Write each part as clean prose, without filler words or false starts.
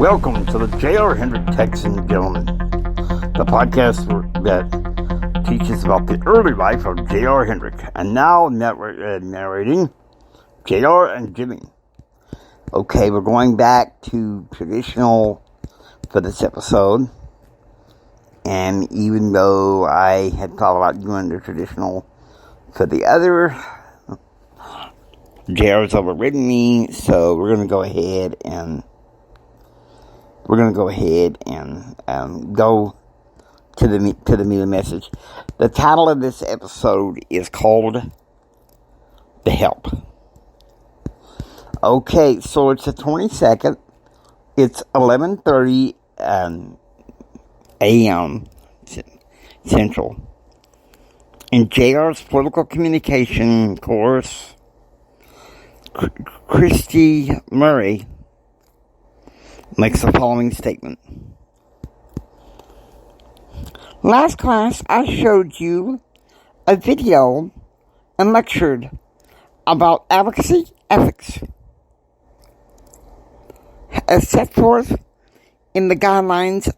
Welcome to the J.R. Hendrick Texan Gentleman, the podcast that teaches about the early life of J.R. Hendrick, and now narrating J.R. and Jimmy. Okay, we're going back to traditional for this episode, and even though I had thought about doing the traditional for the other, J.R.'s overridden me, so we're going to go ahead and go to the meat of the message. The title of this episode is called The Help. Okay, so it's the 22nd. It's 11:30 a.m. Central. In JR's political communication course, Christy Murray makes the following statement. Last class, I showed you a video and lectured about advocacy ethics as set forth in the guidelines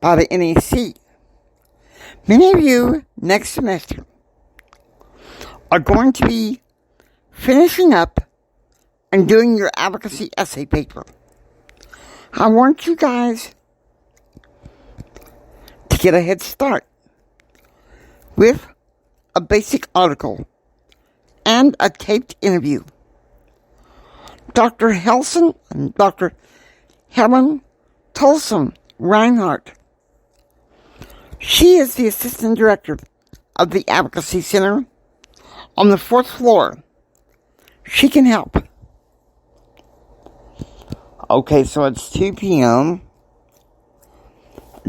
by the NEC. Many of you next semester are going to be finishing up and doing your advocacy essay paper. I want you guys to get a head start with a basic article and a taped interview. Dr. Helson and Dr. Helen Tolson Reinhardt. She is the assistant director of the Advocacy Center on the 4th floor. She can help. Okay, so it's 2 p.m.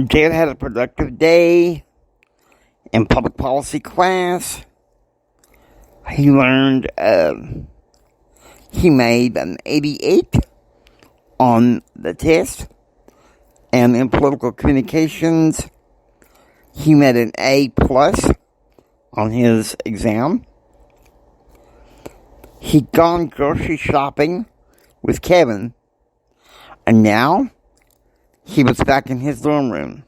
Jed had a productive day in public policy class. He learned, he made an 88 on the test. And in political communications, he made an A+ on his exam. He'd gone grocery shopping with Kevin. And now, he was back in his dorm room.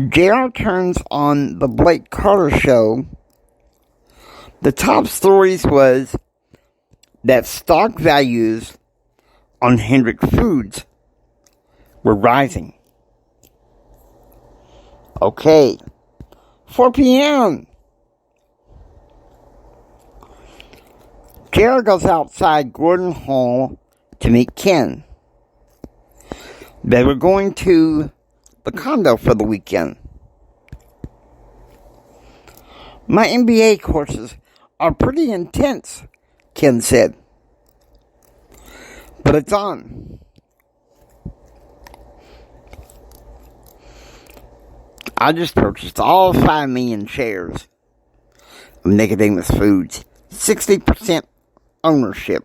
JR turns on the Blake Carter show. The top stories was that stock values on Hendrick Foods were rising. Okay, 4 p.m. JR goes outside Gordon Hall to meet Ken. They were going to the condo for the weekend. My MBA courses are pretty intense, Ken said. But it's on. I just purchased all 5 million shares of Nicodemus Foods. 60% ownership.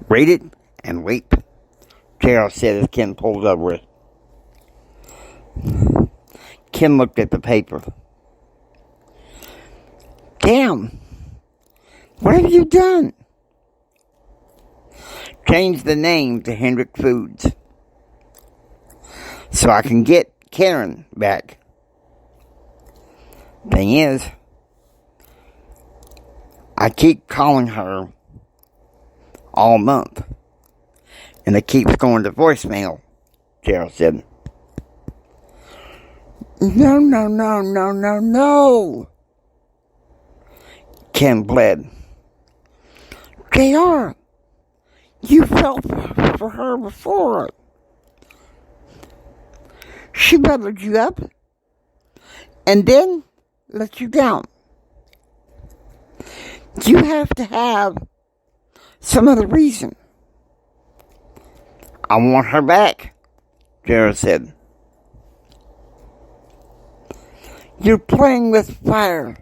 Rate it and wait, JR said as Ken pulled over it. Ken looked at the paper. Damn, what have you done? Changed the name to Hendrick Foods so I can get Karen back. Thing is, I keep calling her all month, and it keeps going to voicemail, Gerald said. No. Ken bled. JR, you fell for her before. She buttered you up, and then let you down. You have to have some other reason. I want her back, Jared said. You're playing with fire.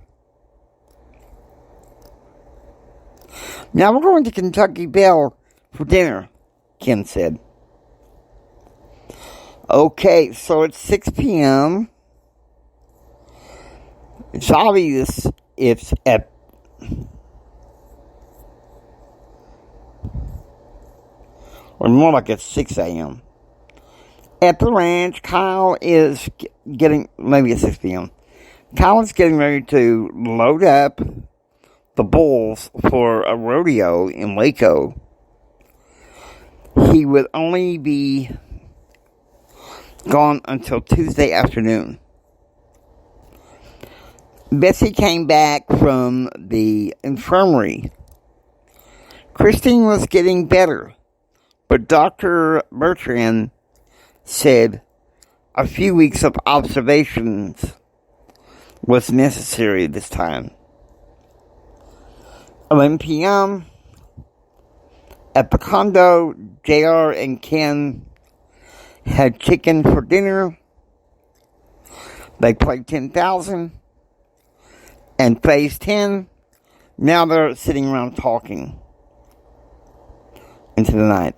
Now we're going to Kentucky Bell for dinner, Ken said. Okay, so it's 6 p.m. It's obvious it's at or more like at 6 a.m. At the ranch, Kyle is getting, maybe at 6 p.m., Kyle is getting ready to load up the bulls for a rodeo in Waco. He would only be gone until Tuesday afternoon. Betsy came back from the infirmary. Christine was getting better, but Dr. Bertrand said a few weeks of observations was necessary this time. 11 p.m. at the condo, JR and Ken had chicken for dinner. They played 10,000 and phase 10. Now they're sitting around talking into the night.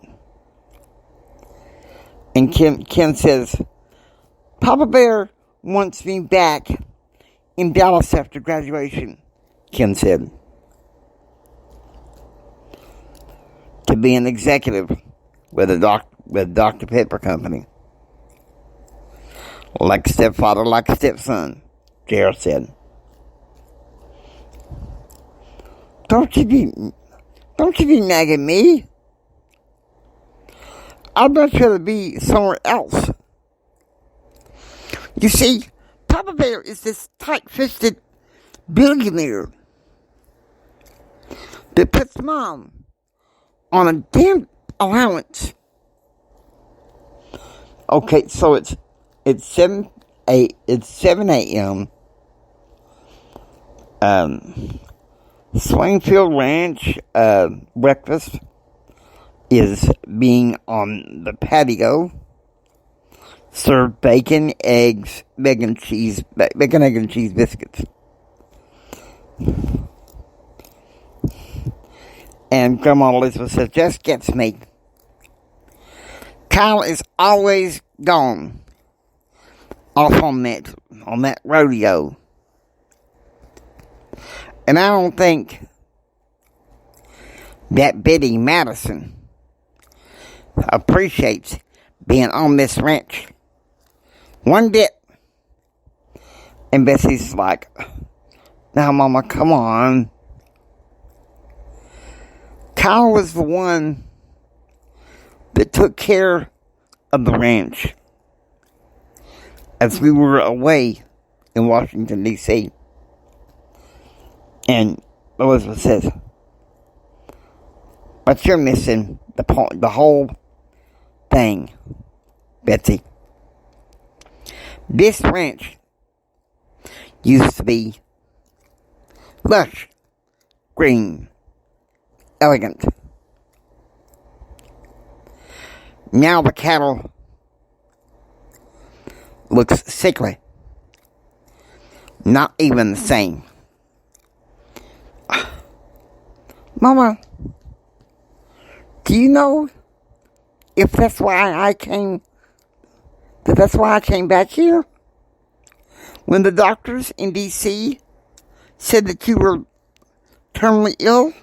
And Ken says, Papa Bear wants me back in Dallas after graduation, Ken said. To be an executive with Dr. Pepper Company. Like stepfather, like stepson, JR said. Don't you be nagging me. I'd much rather be somewhere else. You see, Papa Bear is this tight-fisted billionaire that puts Mom on a damn allowance. Okay, so it's 7 a.m. Swainfield Ranch breakfast is being on the patio. Served bacon, eggs, bacon, egg, and cheese biscuits. And Grandma Elizabeth says, just gets me. Kyle is always gone off on that rodeo. And I don't think that Betty Madison appreciates being on this ranch one bit. And Betsy's like, now, Mama, come on. Kyle was the one that took care of the ranch as we were away in Washington, D.C. And Elizabeth says, but you're missing the whole thing, Betsy. This ranch used to be lush, green, elegant. Now the cattle looks sickly. Not even the same. Mama, do you know if that's why I came back here? When the doctors in D.C. said that you were terminally ill?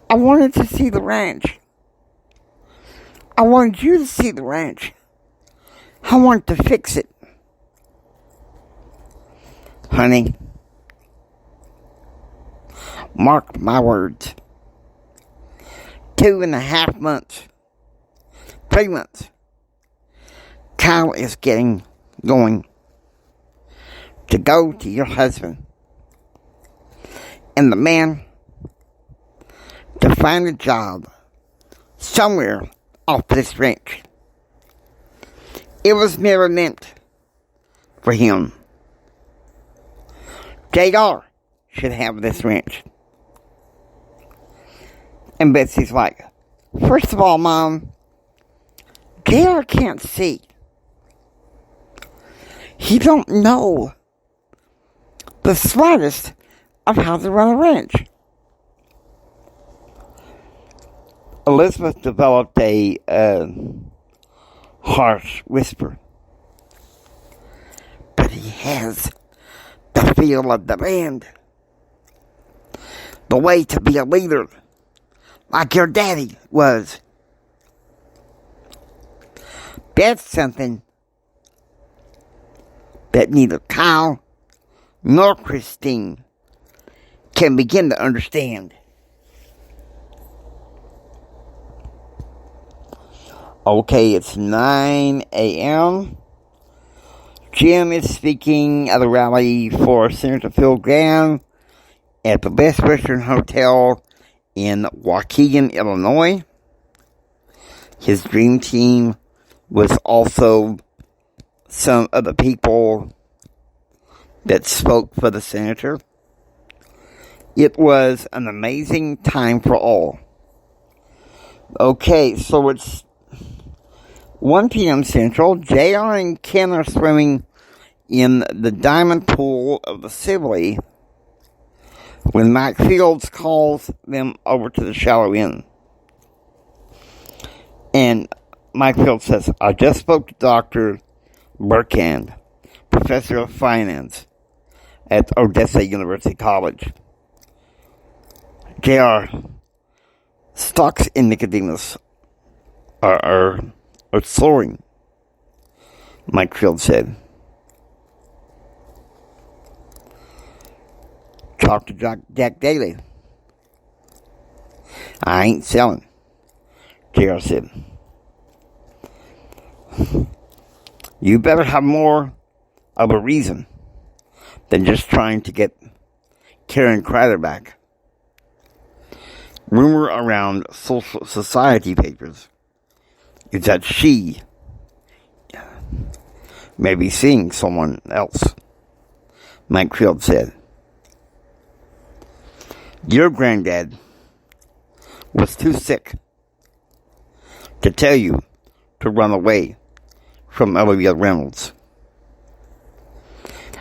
I wanted to see the ranch. I wanted you to see the ranch. I wanted to fix it. Honey, mark my words. 2.5 months. 3 months. Kyle is going to go to your husband and the man to find a job somewhere off this ranch. It was never meant for him. JR should have this ranch. And Betsy's like, first of all, Mom, JR can't see. He don't know the slightest of how to run a ranch. Elizabeth developed a harsh whisper. But he has the feel of the band. The way to be a leader. like your daddy was. That's something that neither Kyle nor Christine can begin to understand. Okay, it's 9 a.m. Jim is speaking at a rally for Senator Phil Gramm at the Best Western Hotel in Waukegan, Illinois. His dream team was also some of the people that spoke for the senator. It was an amazing time for all. Okay, so it's 1 p.m. Central. JR and Ken are swimming in the diamond pool of the Sibley when Mike Fields calls them over to the shallow end. And Mike Fields says, I just spoke to Dr. Burkhand, professor of finance at Odessa University College. JR, stocks in Nicodemus are soaring, Mike Fields said. Talk to Jack Daly. I ain't selling, JR said. You better have more of a reason than just trying to get Karen Kreider back. Rumor around social society papers is that she may be seeing someone else, Mike Field said. Your granddad was too sick to tell you to run away from Olivia Reynolds.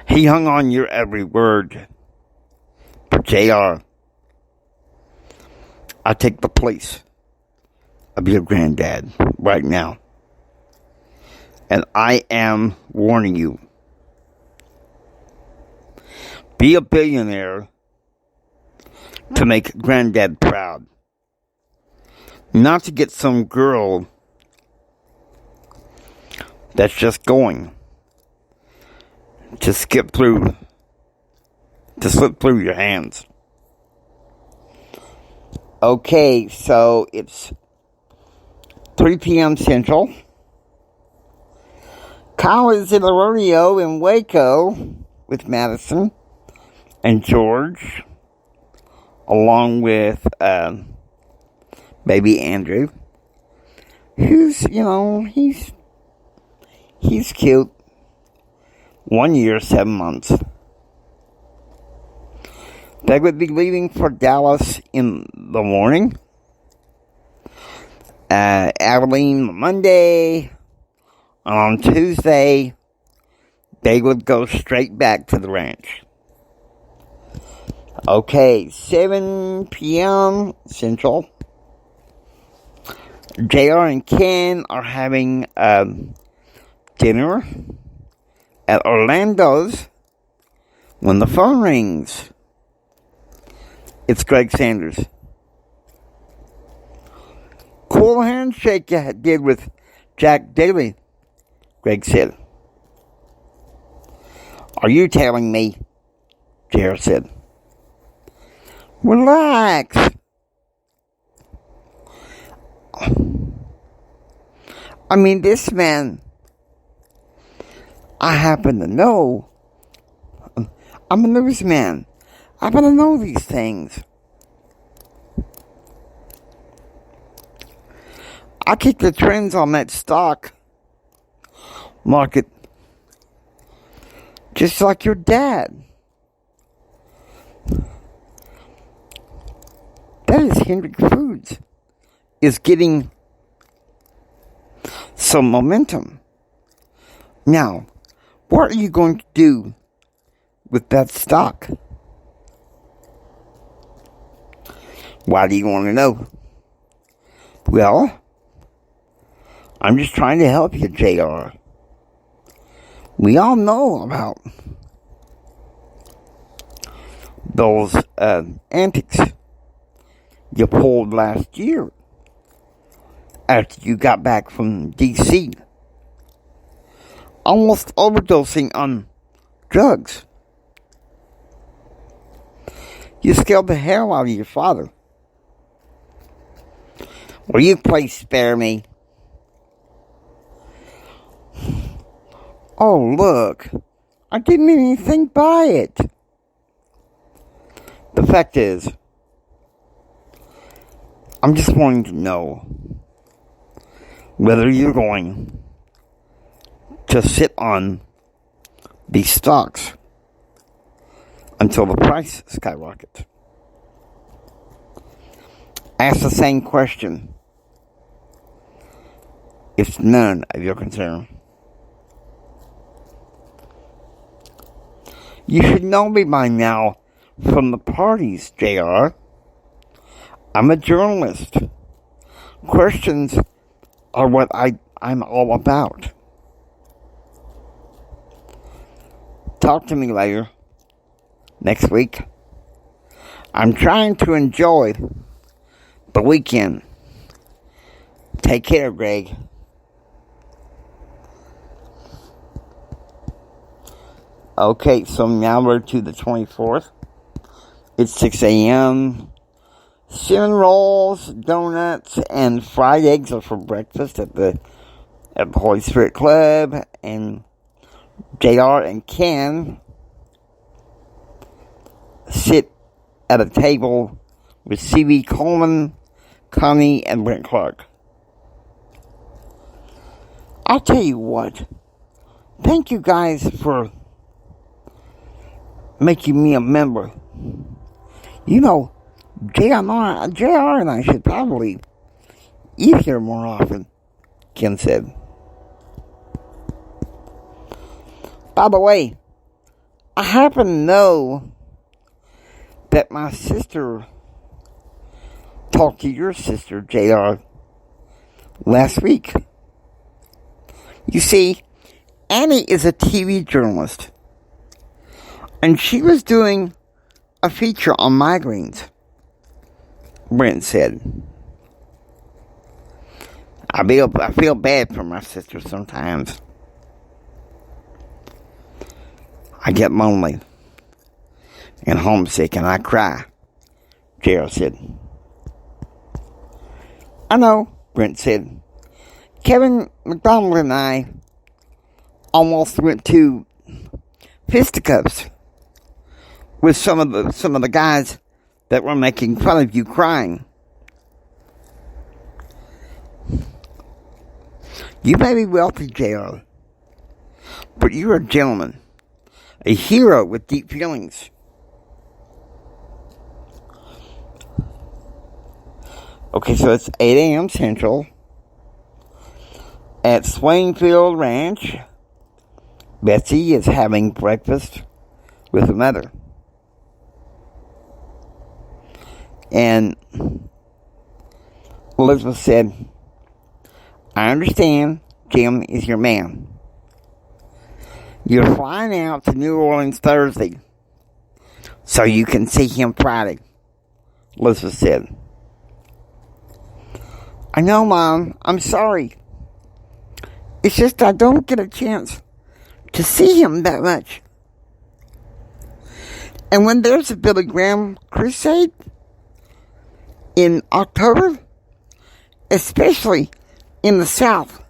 He hung on your every word. But JR, I take the place of your granddad right now. And I am warning you. Be a billionaire to make granddad proud. Not to get some girl that's just going to slip through your hands. Okay, so it's 3 p.m. Central. Kyle is at a rodeo in Waco with Madison and George, along with baby Andrew, who's, he's cute. 1 year, 7 months. They would be leaving for Dallas in the morning. Abilene Monday. On Tuesday, they would go straight back to the ranch. Okay, 7 p.m. Central. JR and Ken are having dinner at Orlando's when the phone rings. It's Greg Sanders. Cool handshake you did with Jack Daly, Greg said. Are you telling me? JR said. Relax. I mean, this man, I happen to know. I'm a newsman. I happen to know these things. I keep the trends on that stock market just like your dad. That is Hendrick Foods is getting some momentum. Now, what are you going to do with that stock? Why do you want to know? Well, I'm just trying to help you, JR. We all know about those antics you pulled last year after you got back from D.C., almost overdosing on drugs. You scared the hell out of your father. Will you please spare me? Oh, look. I didn't mean anything by it. The fact is, I'm just wanting to know whether you're going to sit on these stocks until the price skyrockets. Ask the same question. It's none of your concern. You should know me by now from the parties, JR. I'm a journalist. Questions are what I'm all about. Talk to me later. Next week. I'm trying to enjoy the weekend. Take care, Greg. Okay, so now we're to the 24th. It's 6 a.m. Cinnamon rolls, donuts, and fried eggs are for breakfast at the Holy Spirit Club. And JR and Ken sit at a table with C.B. Coleman, Connie, and Brent Clark. I'll tell you what. Thank you guys for making me a member. You know, JR and I should probably eat here more often, Ken said. By the way, I happen to know that my sister talked to your sister, JR, last week. You see, Annie is a TV journalist, and she was doing a feature on migraines, Brent said. I feel bad for my sister sometimes. I get lonely and homesick and I cry, JR said. I know, Brent said. Kevin McDonald and I almost went to fisticuffs with some of the guys that were making fun of you crying. You may be wealthy, JR, but you're a gentleman, a hero with deep feelings. Okay, so it's 8 a.m. Central at Swainfield Ranch. Betsy is having breakfast with her mother. And Elizabeth said, I understand Jim is your man. You're flying out to New Orleans Thursday so you can see him Friday, Elizabeth said. I know, Mom. I'm sorry. It's just I don't get a chance to see him that much. And when there's a Billy Graham crusade in October, especially in the South,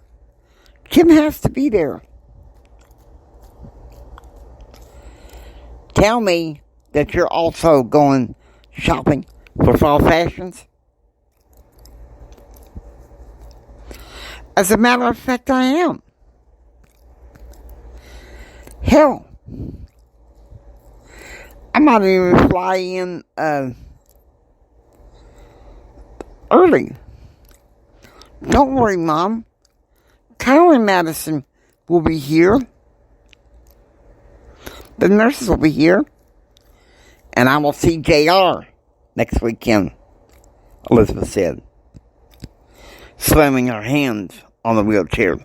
Jim has to be there. Tell me that you're also going shopping for fall fashions. As a matter of fact, I am. Hell, I might even fly in early. Don't worry, Mom. Kyle and Madison will be here. The nurses will be here. And I will see JR next weekend, Elizabeth said, slamming her hands on the wheelchair.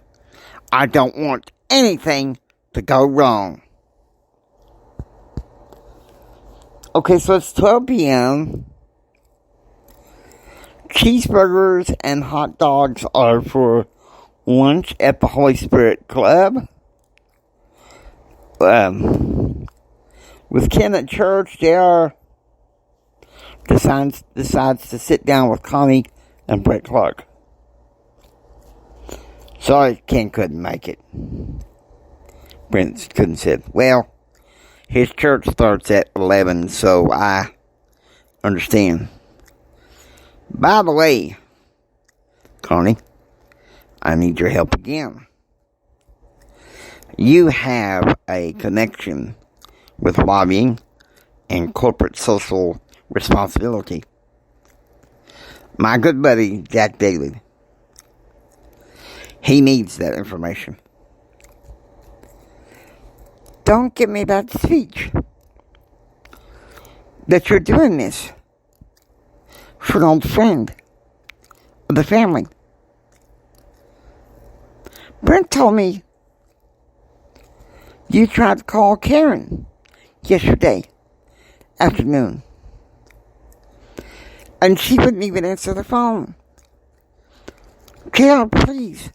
I don't want anything to go wrong. Okay, so it's 12 p.m. Cheeseburgers and hot dogs are for lunch at the Holy Spirit Club. With Ken at church, JR decides to sit down with Connie and Brett Clark. Sorry, Ken couldn't make it. Brent couldn't sit. Well, his church starts at 11, so I understand. By the way, Connie, I need your help again. You have a connection with lobbying and corporate social responsibility. My good buddy, Jack Daly, he needs that information. Don't give me that speech that you're doing this for an old friend of the family. Brent told me you tried to call Karen yesterday afternoon, and she wouldn't even answer the phone. Karen, please,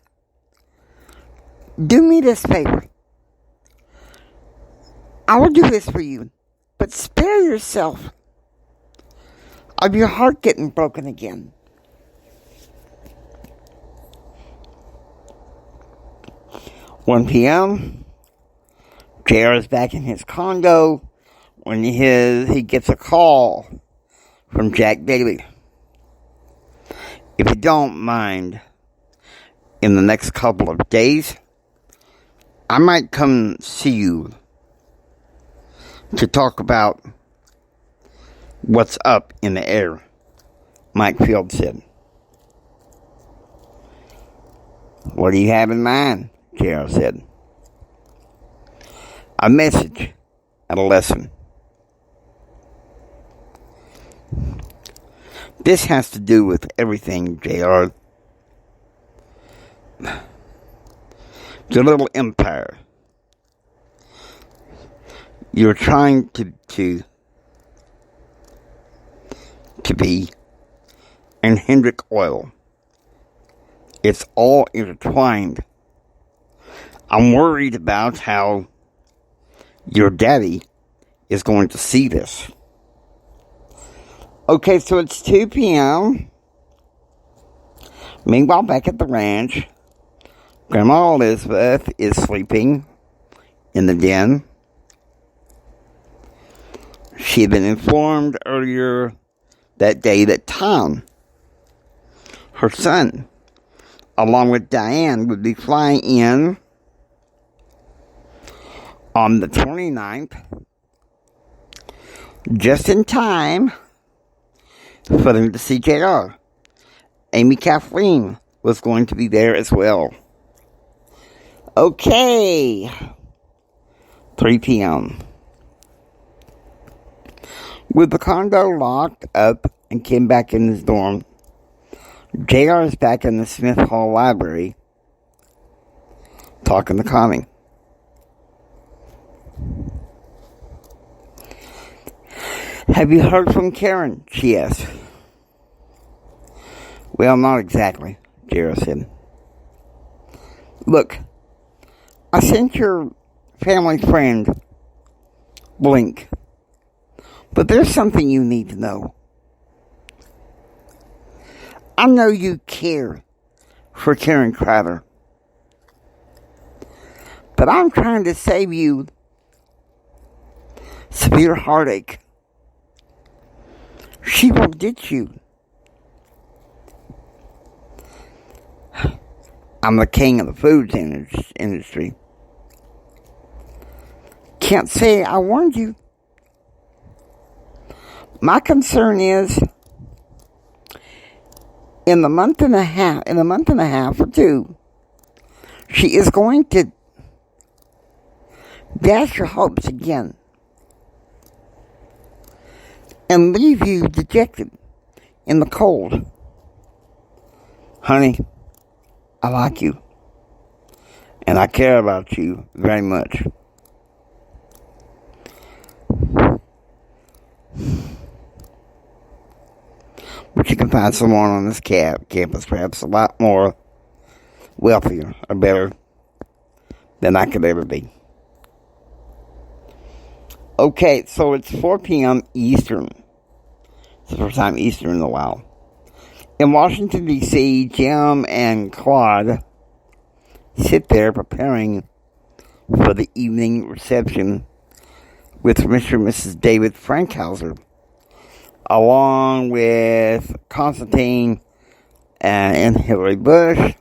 do me this favor. I will do this for you, but spare yourself of your heart getting broken again. "1 p.m., JR is back in his condo when he gets a call from Jack Daly. If you don't mind, in the next couple of days, I might come see you to talk about what's up in the air," Mike Field said. "What do you have in mind?" JR said. "A message and a lesson. This has to do with everything, JR. The little empire you're trying to be, and Hendrick Oil. It's all intertwined. I'm worried about how your daddy is going to see this." Okay, so it's 2 p.m. Meanwhile, back at the ranch, Grandma Elizabeth is sleeping in the den. She had been informed earlier that day that Tom, her son, along with Diane, would be flying in on the 29th, just in time for them to see JR. Amy Kathleen was going to be there as well. Okay, 3 p.m. With the condo locked up and Kim back in his dorm, JR is back in the Smith Hall Library talking to Connie. "Have you heard from Karen?" she asked. "Well, not exactly," JR said. "Look, I sent your family friend Blink, but there's something you need to know. I know you care for Karen Crowder, but I'm trying to save you severe heartache. She will ditch you. I'm the king of the food industry. Can't say I warned you. My concern is, in a month and a half or two, she is going to dash your hopes again and leave you dejected in the cold. Honey, I like you, and I care about you very much. But you can find someone on this campus perhaps a lot more wealthier or better than I could ever be. Okay, so it's 4 p.m. Eastern. It's the first time Eastern in a while. In Washington, D.C., Jim and Claude sit there preparing for the evening reception with Mr. and Mrs. David Frankhauser, along with Constantine and Hillary Bush,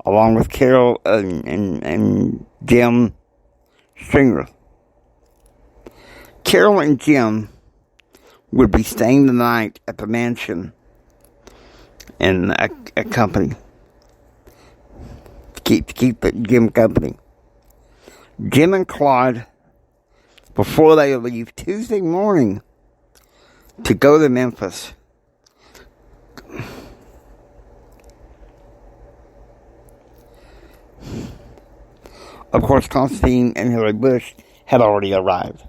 along with Carol and Jim Stringer. Carol and Jim would be staying the night at the mansion in a company to keep Jim company. Jim and Claude, before they leave Tuesday morning to go to Memphis, of course, Constantine and Hillary Bush had already arrived.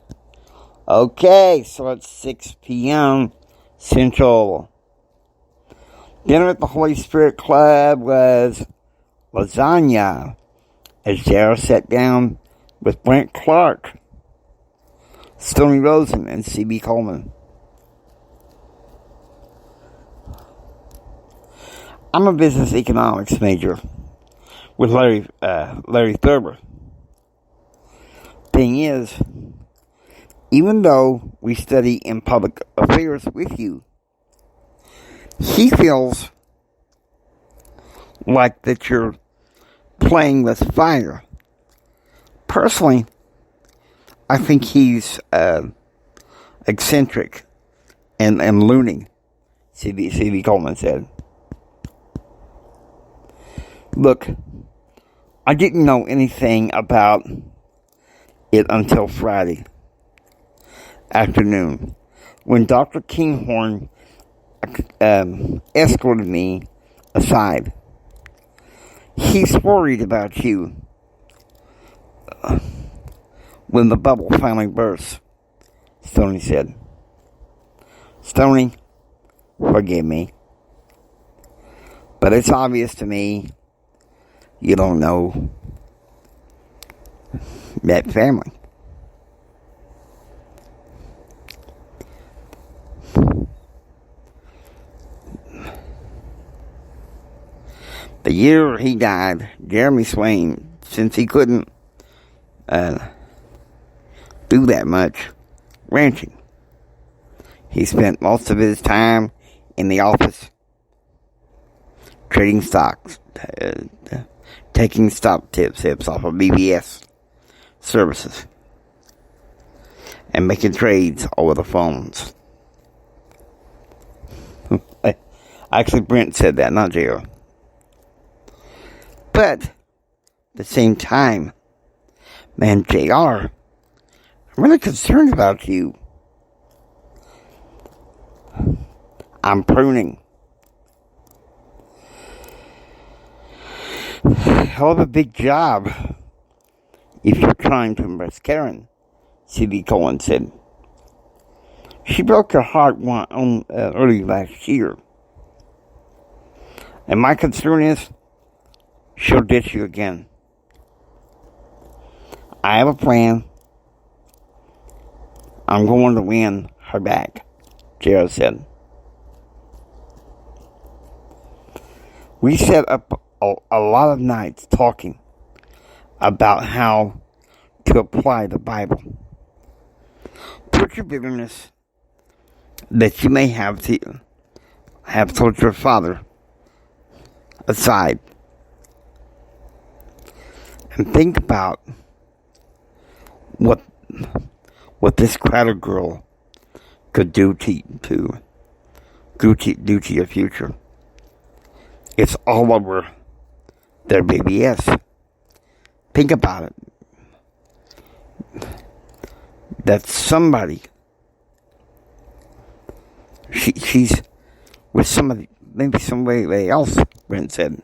Okay, so it's 6 p.m. Central. Dinner at the Holy Spirit Club was lasagna, as Jarrah sat down with Brent Clark, Stoney Rosen, and C.B. Coleman. I'm a business economics major with Larry Thurber. Thing is, even though we study in public affairs with you, he feels like that you're playing with fire. Personally, I think he's eccentric and loony, C.B. Coleman said. Look, I didn't know anything about it until Friday afternoon, when Dr. Kinghorn escorted me aside. He's worried about you when the bubble finally bursts, Stoney said. Stoney, forgive me, but it's obvious to me you don't know that family. The year he died, Jeremy Swain, since he couldn't do that much ranching, he spent most of his time in the office trading stocks, taking stock tips off of BBS services, and making trades over the phones. Actually, Brent said that, not J.R. But, at the same time, man, JR, I'm really concerned about you. I'm pruning. Hell of a big job if you're trying to impress Karen, C.B. Cohen said. She broke her heart early last year. And my concern is, she'll ditch you again. I have a plan. I'm going to win her back, Jared said. We set up a lot of nights talking about how to apply the Bible. Put your bitterness that you may have towards your father aside, and think about what this Crowder girl could do to your future. It's all over their BBS. Think about it. That somebody, she's with somebody, maybe somebody else, Brent said.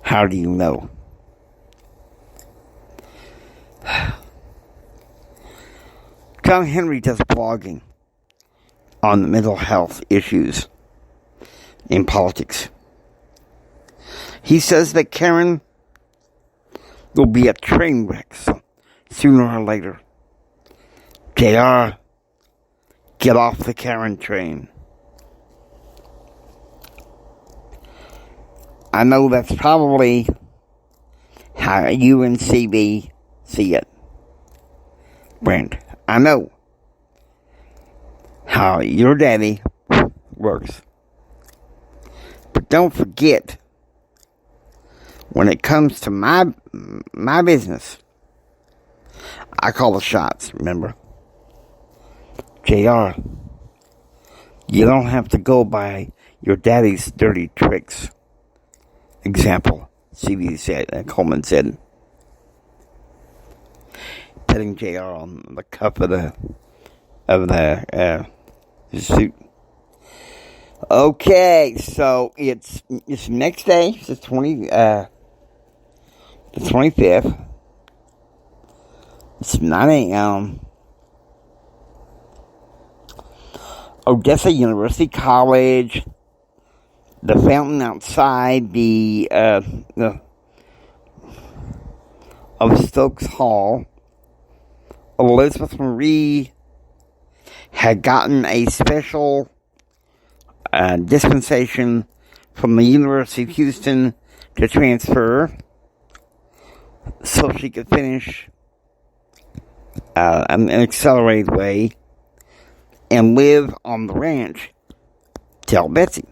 How do you know? John Henry does blogging. on mental health issues in politics. He says that Karen will be a train wreck sooner or later. JR, get off the Karen train. I know that's probably how you and CB see it, Brent. I know how your daddy works. But don't forget, when it comes to my business, I call the shots, remember? JR, you don't have to go by your daddy's dirty tricks. Example, CB said, Coleman said, petting JR on the cuff of the suit. Okay, so it's next day, it's the 25th. It's 9 a.m. Odessa University College, the fountain outside of Stokes Hall. Elizabeth Marie had gotten a special dispensation from the University of Houston to transfer so she could finish an accelerated way and live on the ranch. Tell Betsy.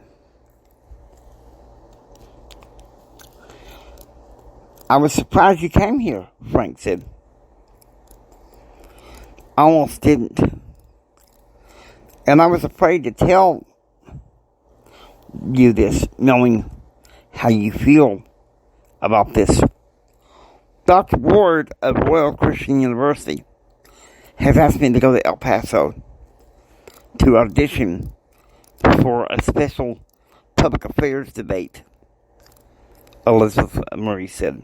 I was surprised you came here, Frank said. I almost didn't. And I was afraid to tell you this, knowing how you feel about this. Dr. Ward of Royal Christian University has asked me to go to El Paso to audition for a special public affairs debate, Elizabeth Marie said.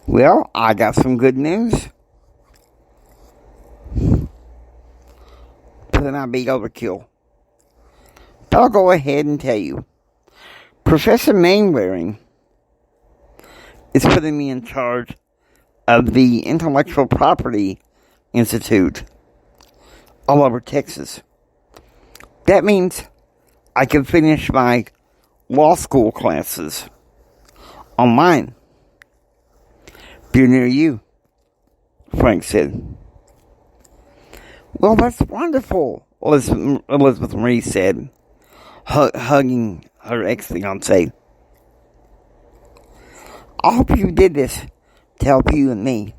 Well, I got some good news. But then I'd be overkill. But I'll go ahead and tell you. Professor Mainwaring is putting me in charge of the Intellectual Property Institute all over Texas. That means I can finish my law school classes online. Be near you, Frank said. Well, that's wonderful, Elizabeth Marie said, hugging her ex-fiancé. I hope you did this to help you and me.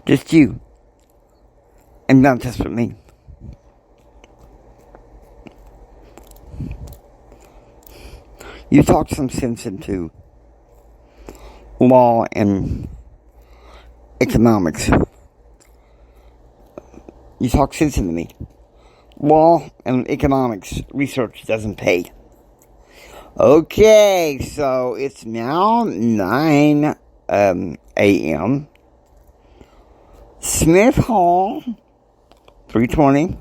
Just you. And not just for me. You talked some sense into law and economics. You talk sense into me. Law and economics research doesn't pay. Okay, so it's now 9 a.m. Smith Hall, 320.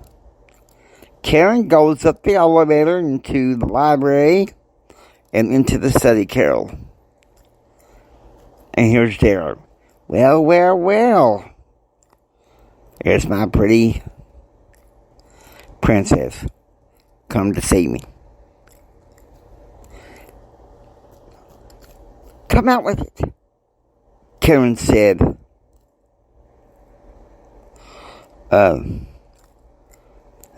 Karen goes up the elevator into the library and into the study carrel. And here's Daryl. Well. Here's my pretty princess. Come to see me. Come out with it, Karen said.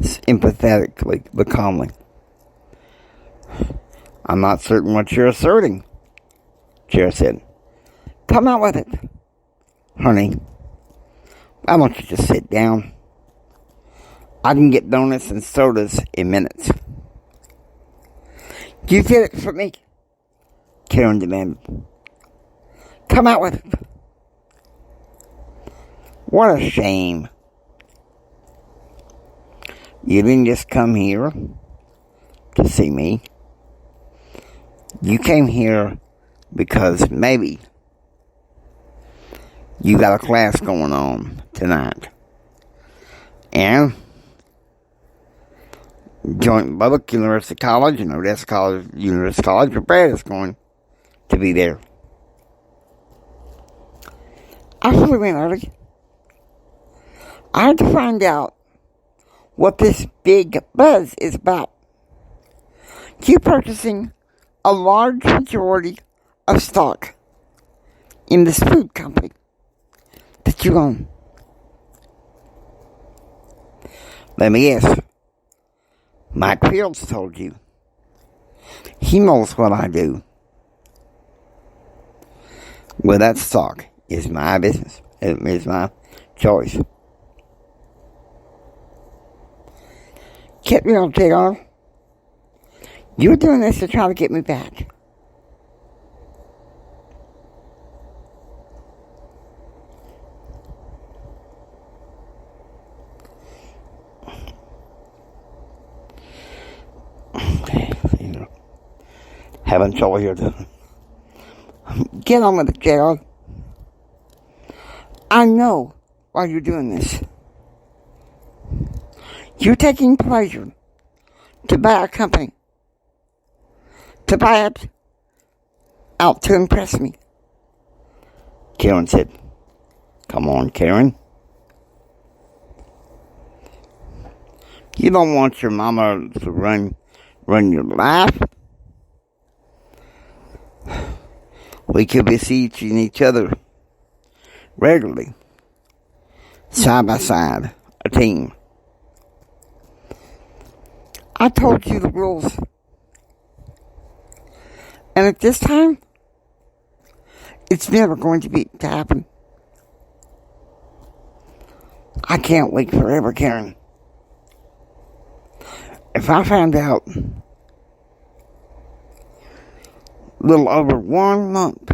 Empathetically, but calmly. I'm not certain what you're asserting, Chair said. Come out with it, honey. Why don't you just sit down? I can get donuts and sodas in minutes. You did it for me, Karen demanded. Come out with it. What a shame. You didn't just come here to see me. You came here because maybe you got a class going on tonight. and joined Lubbock University College and Odessa College, University College, where Brad is going to be there. I flew in early. I had to find out what this big buzz is about. You purchasing a large majority of stock in this food company that you own. Let me guess. Mike Fields told you. He knows what I do. Well, that stock is my business. It is my choice. Get real, JR. You're doing this to try to get me back. Having trouble here to get on with it, JR. I know why you're doing this. You're taking pleasure to buy a company, to buy it out to impress me. Karen said, "Come on, Karen. You don't want your mama to run your life. We could be seeing each other regularly, side by side, a team. I told you the rules. And at this time, it's never going to happen. I can't wait forever, Karen. If I found out a little over 1 month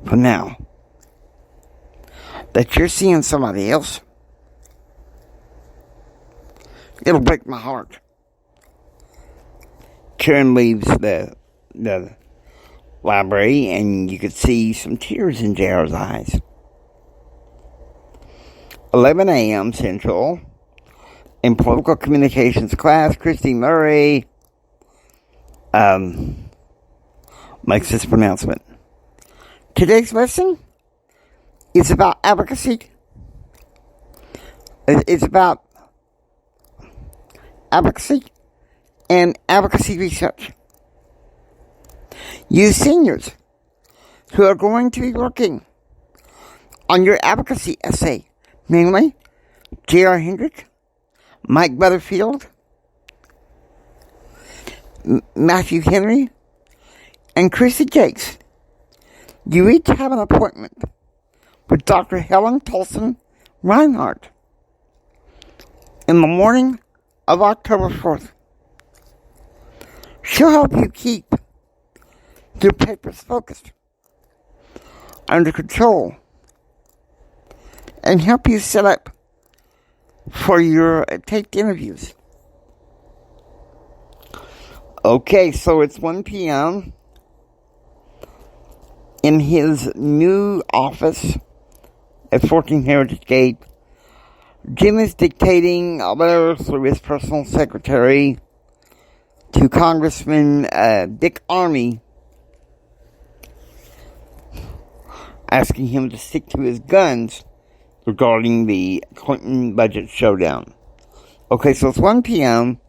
from now that you're seeing somebody else, it'll break my heart." Karen leaves the library, and you could see some tears in JR's eyes. 11 a.m. Central. In political communications class, Christy Murray makes this pronouncement. Today's lesson is about advocacy. It's about advocacy and advocacy research. You seniors who are going to be working on your advocacy essay, namely J.R. Hendrick, Mike Butterfield, Matthew Henry, and Chrissy Jakes, you each have an appointment with Dr. Helen Tolson Reinhardt in the morning of October 4th. She'll help you keep your papers focused, under control, and help you set up for your taped interviews. Okay, so it's 1 p.m. in his new office at 14 Heritage Gate. Jim is dictating a letter through his personal secretary to Congressman Dick Armey, asking him to stick to his guns regarding the Clinton budget showdown. Okay, so it's 1 p.m.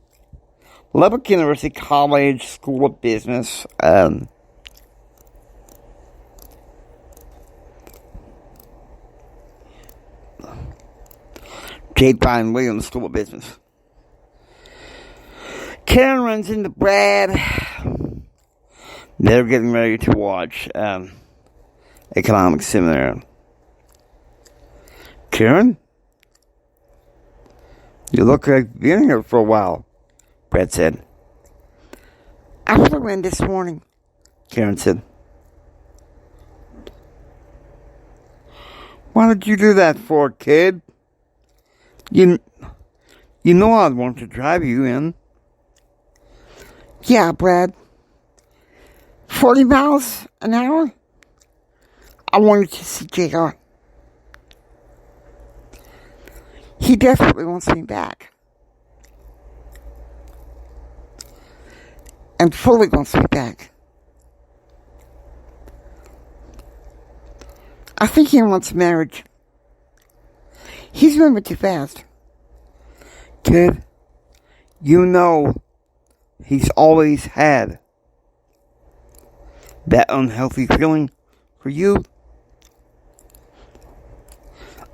Lubbock University College School of Business. J. Bryan Williams School of Business. Karen runs into Brad. They're getting ready to watch economics seminar. Karen? You look like you've been here for a while, Brad said. I flew in this morning, Karen said. Why did you do that for, kid? You know I'd want to drive you in. Yeah, Brad. 40 miles an hour? I wanted to see JR. He desperately wants me back. And fully wants me back. I think he wants marriage. He's moving too fast. Kid, you know he's always had that unhealthy feeling for you.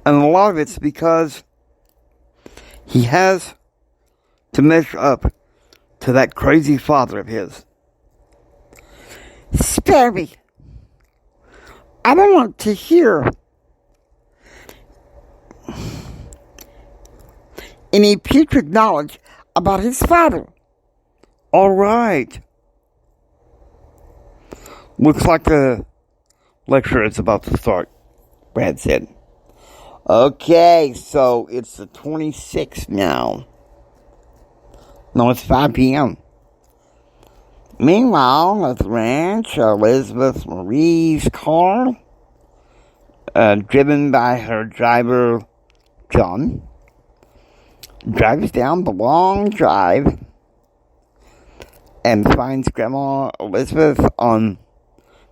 And a lot of it's because he has to measure up to that crazy father of his. Spare me. I don't want to hear any putrid knowledge about his father. All right. Looks like the lecture is about to start, Brad said. Okay, so it's the 26th now. No, it's 5 p.m. Meanwhile, at the ranch, Elizabeth Marie's car, driven by her driver, John, drives down the long drive and finds Grandma Elizabeth on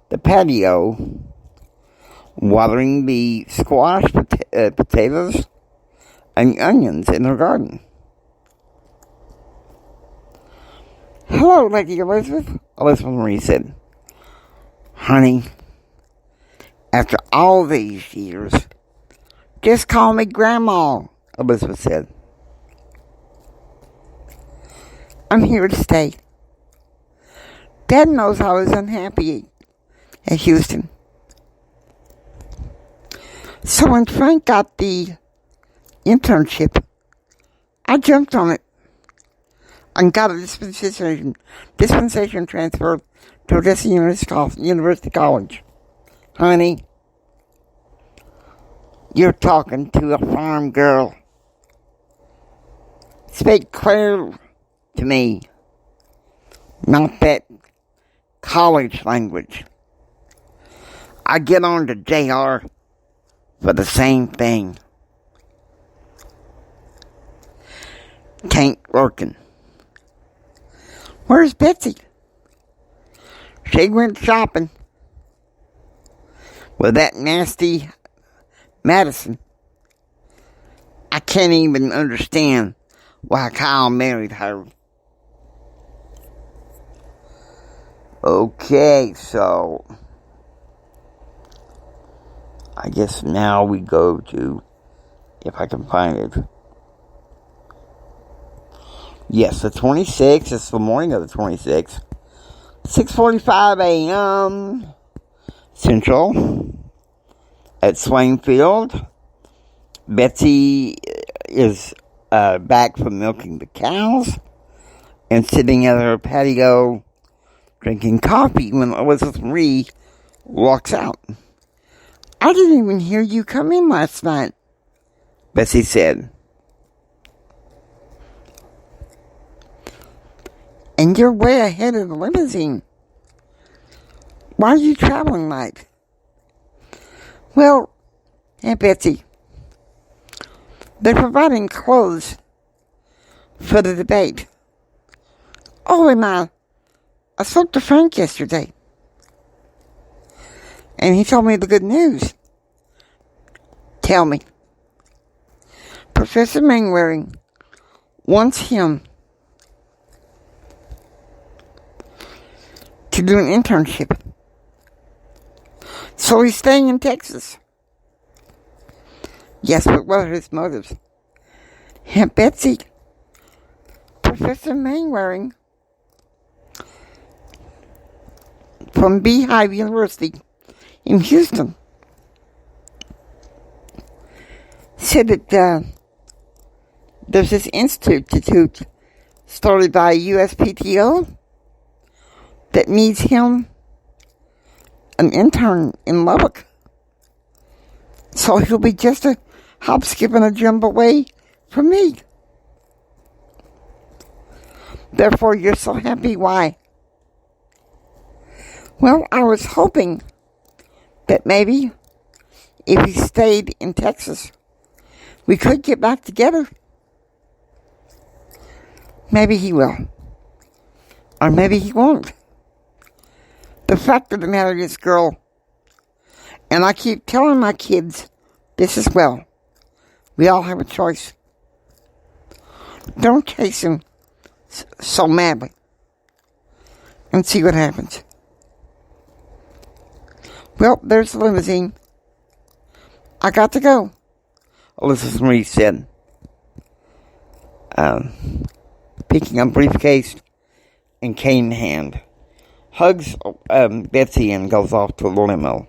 the patio watering the squash, potatoes, and onions in her garden. Hello, Lady Elizabeth, Elizabeth Marie said. Honey, after all these years, just call me Grandma, Elizabeth said. I'm here to stay. Dad knows I was unhappy at Houston. So when Frank got the internship, I jumped on it and got a dispensation transfer to Odessa University College. Honey, you're talking to a farm girl. Speak clear to me, not that college language. I get on to JR for the same thing. Tain't working. Where's Betsy? She went shopping with that nasty Madison. I can't even understand why Kyle married her. Okay, so I guess now we go to, if I can find it. Yes, the 26th. It's the morning of the 26th. 6:45 a.m. Central at Swain Field. Betsy is back from milking the cows and sitting at her patio drinking coffee when Elizabeth Marie walks out. I didn't even hear you come in last night, Betsy said. And you're way ahead of the limousine. Why are you traveling light? Well, Aunt Betsy, they're providing clothes for the debate. Oh, and I spoke to Frank yesterday. And he told me the good news. Tell me. Professor Mainwaring wants him to do an internship. So he's staying in Texas. Yes, but what are his motives? Aunt Betsy, Professor Mainwaring from Beehive University in Houston said that there's this institute started by USPTO that needs him an intern in Lubbock. So he'll be just a hop, skip, and a jump away from me. Therefore, you're so happy. Why? Well, I was hoping that maybe if he stayed in Texas, We could get back together. Maybe he will. Or maybe he won't. The fact of the matter is, girl, and I keep telling my kids this as well, we all have a choice. Don't chase him so madly and see what happens. Well, there's the limousine. I got to go, Alyssa Marie said, picking up briefcase and cane in hand. Hugs Betsy and goes off to the limo.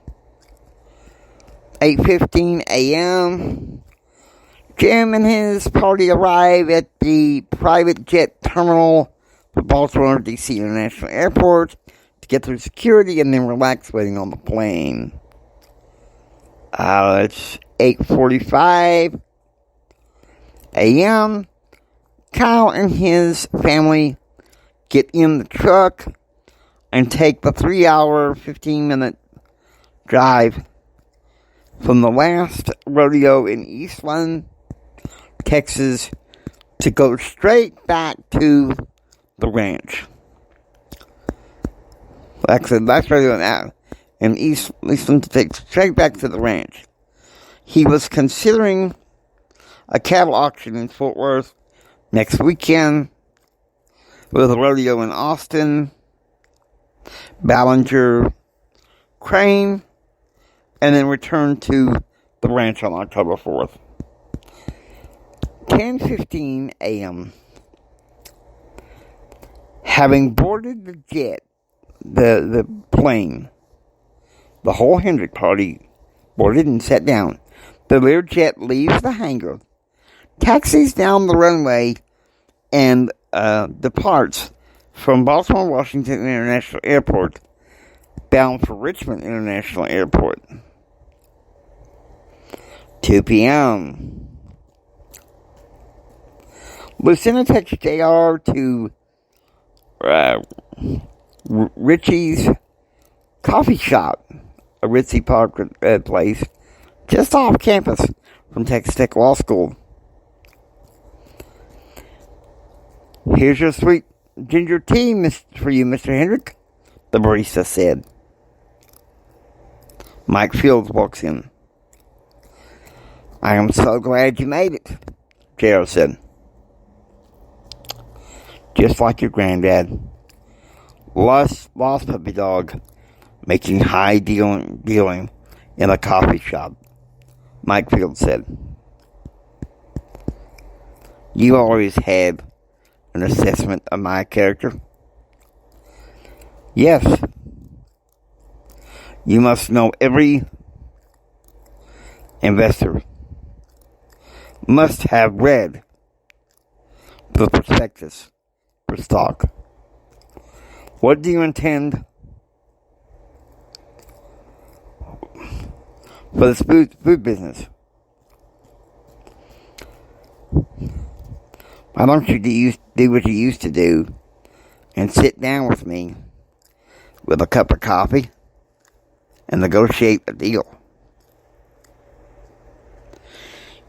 8:15 a.m. Jim and his party arrive at the private jet terminal for Baltimore D.C. International Airport to get through security and then relax waiting on the plane. It's 8:45 a.m. Kyle and his family get in the truck and take the 3-hour, 15-minute drive from the last rodeo in Eastland, Texas, to go straight back to the ranch. Actually, last rodeo in Eastland to take straight back to the ranch. He was considering a cattle auction in Fort Worth next weekend, with a rodeo in Austin, Ballinger, Crane, and then return to the ranch on October 4th. 10:15 a.m. Having boarded the jet, the plane, the whole Hendrick party boarded and sat down. The Learjet leaves the hangar, taxis down the runway, and departs from Baltimore Washington International Airport, bound for Richmond International Airport. 2 p.m. Lucinda takes JR to Richie's coffee shop, a ritzy park place just off campus from Texas Tech Law School. Here's your sweet ginger tea for you, Mr. Hendrick, the barista said. Mike Fields walks in. I am so glad you made it, JR said. Just like your granddad. Lost puppy dog making high dealing in a coffee shop, Mike Fields said. You always had an assessment of my character? Yes. You must know every investor must have read the prospectus for stock. What do you intend for this food business? Why don't you do what you used to do and sit down with me with a cup of coffee and negotiate a deal?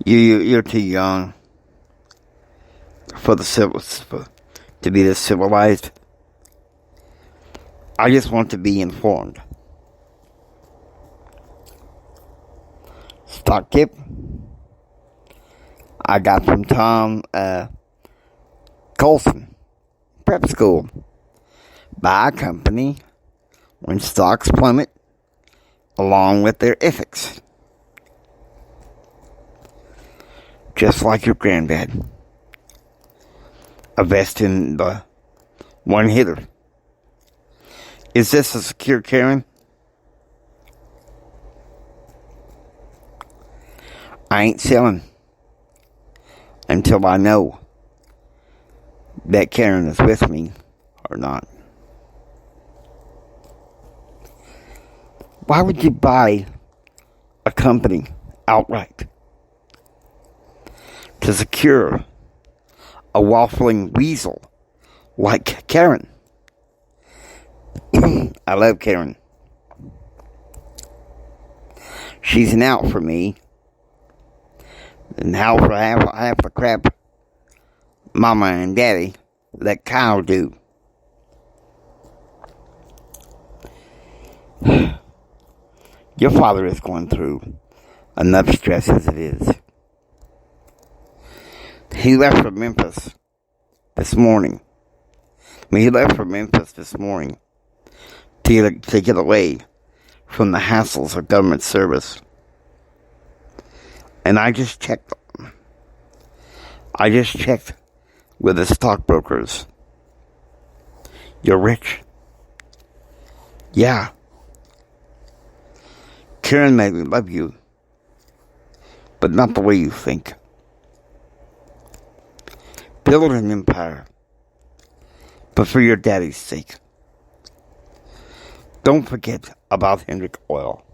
You're too young to be this civilized. I just want to be informed. Stock tip I got from Tom Colson, prep school. Buy a company when stocks plummet, along with their ethics. Just like your granddad. Invest in the one hitter. Is this a secure Karen? I ain't selling until I know that Karen is with me or not. Why would you buy a company outright to secure a waffling weasel like Karen? I love Karen. She's an out for me, And half the crap Mama and Daddy let Kyle do. Your father is going through enough stress as it is. He left for Memphis this morning. He left for Memphis this morning to get away from the hassles of government service. And I just checked with the stockbrokers. You're rich. Yeah. Karen may love you, but not the way you think. Build an empire, but for your daddy's sake. Don't forget about Hendrick Oil.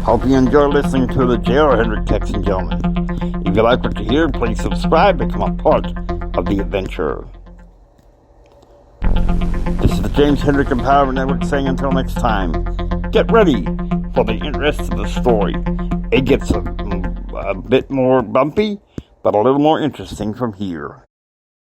Hope you enjoy listening to the J.R. Hendrick Texan Gentleman. If you like what you hear, please subscribe and become a part of the adventure. This is the James Hendrick Empowerment Network saying until next time, get ready for the rest of the story. It gets a bit more bumpy, but a little more interesting from here.